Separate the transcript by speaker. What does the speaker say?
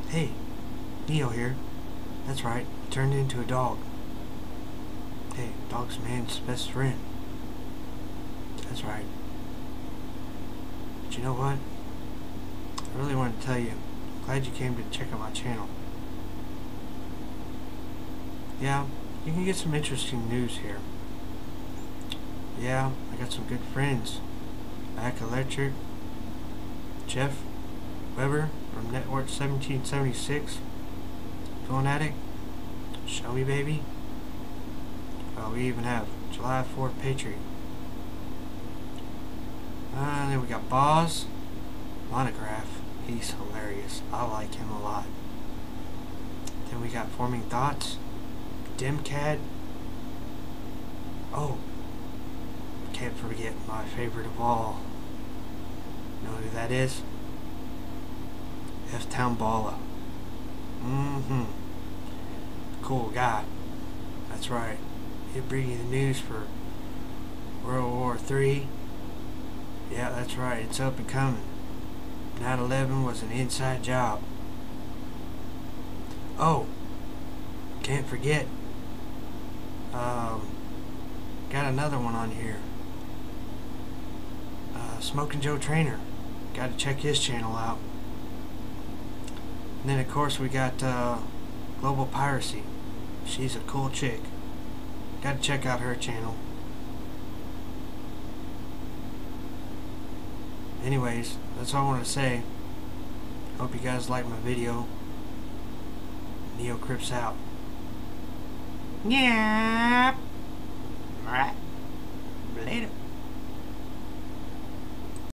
Speaker 1: Hey, Neo here. That's right, turned into a dog. Hey, dog's man's best friend. That's right. But you know what? I really wanted to tell you, I'm glad you came to check out my channel. Yeah, you can get some interesting news here. Yeah, I got some good friends. Mac Electric, Jeff Weber from Network 1776, Going at it, Show Me Baby. Well, we even have July 4th Patriot. Then we got Boz, Monograph. He's hilarious. I like him a lot. Then we got Forming Thoughts, Dimcad. Oh, can't forget my favorite of all. You know who that is? F-Town Balla. Cool guy. That's right. He'll bring you the news for World War III. Yeah, that's right. It's up and coming. 9/11 was an inside job. Oh, can't forget. Got another one on here. Smoking Joe Trainer. Got to check his channel out. And then of course we got Global Piracy. She's a cool chick. Got to check out her channel. Anyways, that's all I want to say. Hope you guys like my video. Neo Crips out. Yeah. Alright. Later.